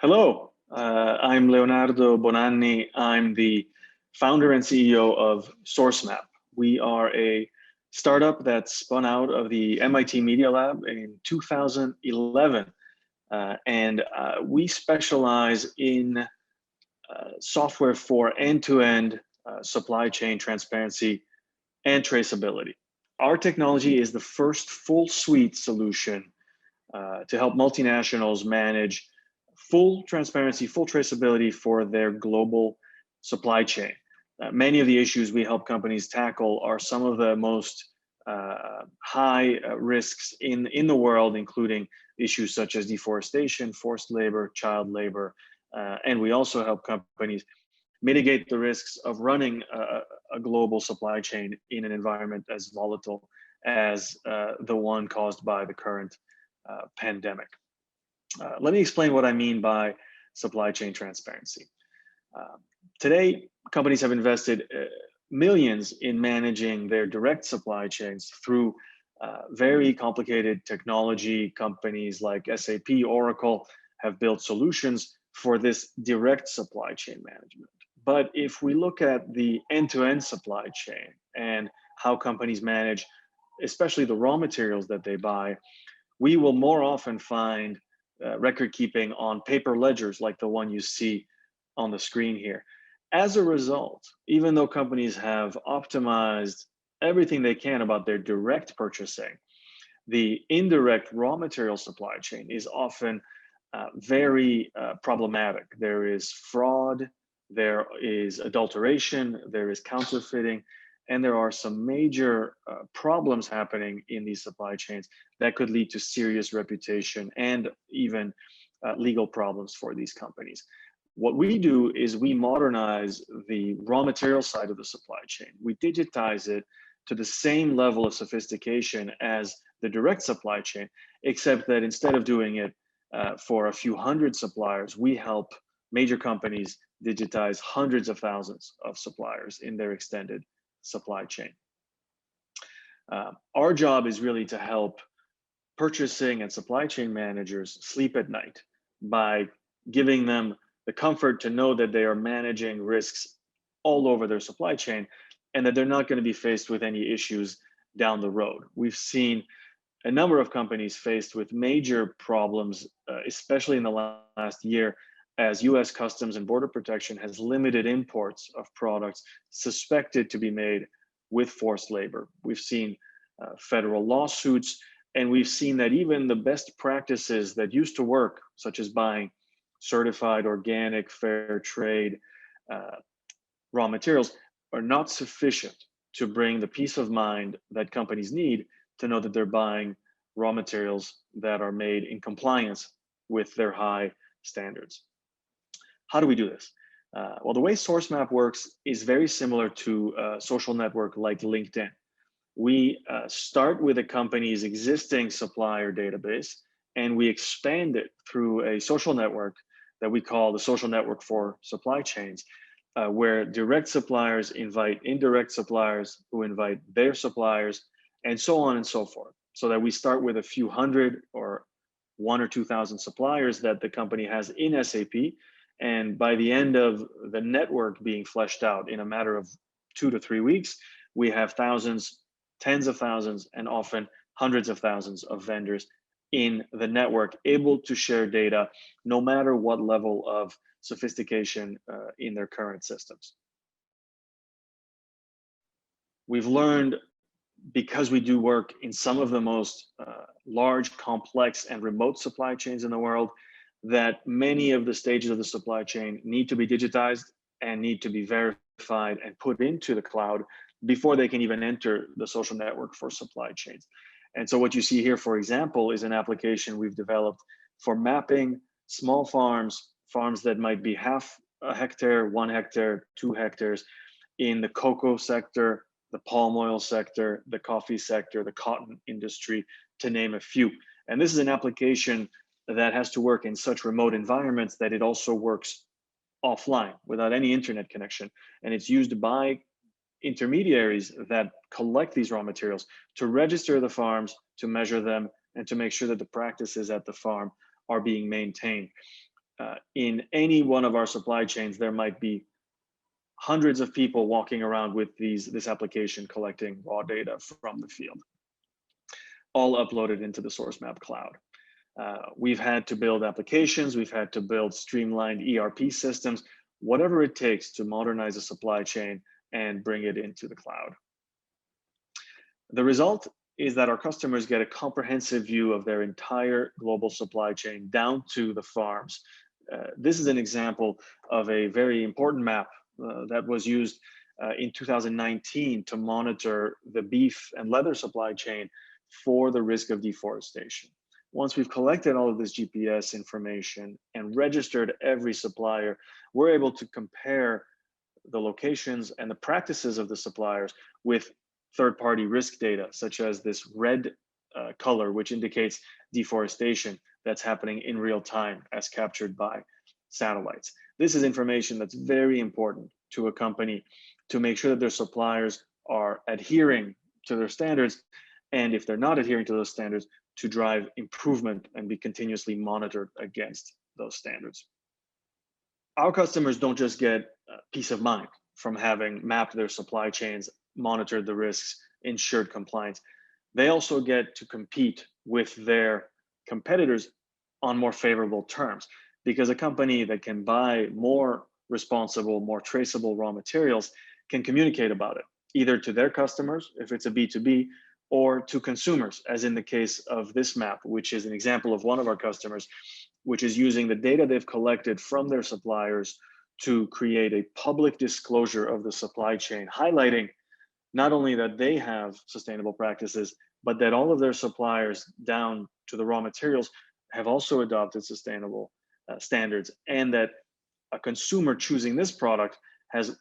Hello, I'm Leonardo Bonanni. I'm the founder and CEO of Sourcemap. We are a startup that spun out of the MIT Media Lab in 2011. We specialize in software for end-to-end supply chain transparency and traceability. Our technology is the first full suite solution to help multinationals manage full transparency, full traceability for their global supply chain. Many of the issues we help companies tackle are some of the most high risks in the world, including issues such as deforestation, forced labor, child labor, and we also help companies mitigate the risks of running a global supply chain in an environment as volatile as the one caused by the current pandemic. Let me explain what I mean by supply chain transparency. Today, companies have invested millions in managing their direct supply chains through very complicated technology. Companies like SAP, Oracle have built solutions for this direct supply chain management. But if we look at the end-to-end supply chain and how companies manage, especially the raw materials that they buy, we will more often find record keeping on paper ledgers like the one you see on the screen here. As a result, even though companies have optimized everything they can about their direct purchasing, the indirect raw material supply chain is often very problematic. There is fraud, there is adulteration, there is counterfeiting, and there are some major problems happening in these supply chains that could lead to serious reputation and even legal problems for these companies. What we do is we modernize the raw material side of the supply chain. We digitize it to the same level of sophistication as the direct supply chain, except that instead of doing it for a few hundred suppliers, we help major companies digitize hundreds of thousands of suppliers in their extended supply chain. Our job is really to help purchasing and supply chain managers sleep at night by giving them the comfort to know that they are managing risks all over their supply chain and that they're not going to be faced with any issues down the road. We've seen a number of companies faced with major problems, especially in the last year, as US Customs and Border Protection has limited imports of products suspected to be made with forced labor. We've seen federal lawsuits, and we've seen that even the best practices that used to work, such as buying certified, organic, fair trade raw materials, are not sufficient to bring the peace of mind that companies need to know that they're buying raw materials that are made in compliance with their high standards. How do we do this? Well, the way Sourcemap works is very similar to a social network like LinkedIn. We start with a company's existing supplier database, and we expand it through a social network that we call the social network for supply chains, where direct suppliers invite indirect suppliers who invite their suppliers, and so on and so forth. So that we start with a few hundred or 1,000 or 2,000 suppliers that the company has in SAP. And by the end of the network being fleshed out in a matter of 2 to 3 weeks, we have thousands, tens of thousands, and often hundreds of thousands of vendors in the network able to share data no matter what level of sophistication in their current systems. We've learned, because we do work in some of the most large, complex, and remote supply chains in the world, that many of the stages of the supply chain need to be digitized and need to be verified and put into the cloud before they can even enter the social network for supply chains. And so what you see here, for example, is an application we've developed for mapping small farms that might be half a hectare, 1 hectare, 2 hectares in the cocoa sector, the palm oil sector, the coffee sector, the cotton industry, to name a few. And this is an application that has to work in such remote environments that it also works offline without any internet connection. And it's used by intermediaries that collect these raw materials to register the farms, to measure them, and to make sure that the practices at the farm are being maintained. in any one of our supply chains, there might be hundreds of people walking around with this application collecting raw data from the field, all uploaded into the Sourcemap cloud. We've had to build applications, we've had to build streamlined ERP systems, whatever it takes to modernize a supply chain and bring it into the cloud. The result is that our customers get a comprehensive view of their entire global supply chain down to the farms. This is an example of a very important map that was used in 2019 to monitor the beef and leather supply chain for the risk of deforestation. Once we've collected all of this GPS information and registered every supplier, we're able to compare the locations and the practices of the suppliers with third-party risk data, such as this red color, which indicates deforestation that's happening in real time as captured by satellites. This is information that's very important to a company to make sure that their suppliers are adhering to their standards, and if they're not adhering to those standards, to drive improvement and be continuously monitored against those standards. Our customers don't just get peace of mind from having mapped their supply chains, monitored the risks, ensured compliance. They also get to compete with their competitors on more favorable terms, because a company that can buy more responsible, more traceable raw materials can communicate about it, either to their customers, if it's a B2B, or to consumers, as in the case of this map, which is an example of one of our customers, which is using the data they've collected from their suppliers to create a public disclosure of the supply chain, highlighting not only that they have sustainable practices, but that all of their suppliers down to the raw materials have also adopted sustainable standards, and that a consumer choosing this product has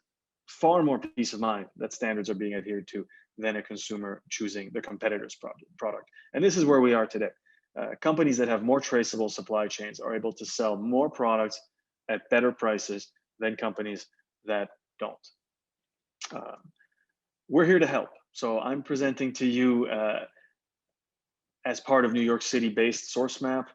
far more peace of mind that standards are being adhered to than a consumer choosing the competitor's product. And this is where we are today. Companies that have more traceable supply chains are able to sell more products at better prices than companies that don't. We're here to help. So I'm presenting to you as part of New York City-based Sourcemap.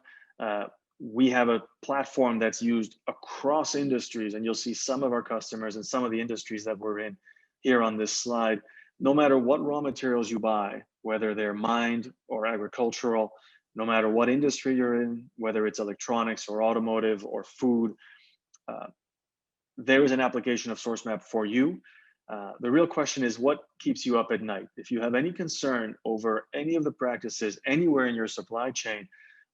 We have a platform that's used across industries, and you'll see some of our customers and some of the industries that we're in here on this slide. No matter what raw materials you buy, whether they're mined or agricultural, no matter what industry you're in, whether it's electronics or automotive or food, there is an application of Sourcemap for you. The real question is, what keeps you up at night? If you have any concern over any of the practices anywhere in your supply chain,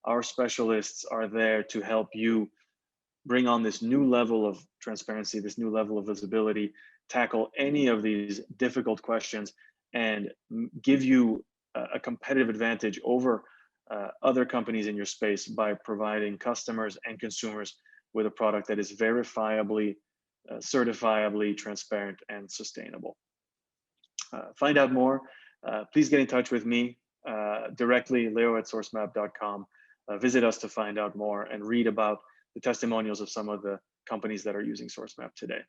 our specialists are there to help you bring on this new level of transparency, this new level of visibility, tackle any of these difficult questions, and give you a competitive advantage over other companies in your space by providing customers and consumers with a product that is verifiably, certifiably transparent and sustainable. Find out more, please get in touch with me directly, leo@sourcemap.com. Visit us to find out more and read about the testimonials of some of the companies that are using Sourcemap today.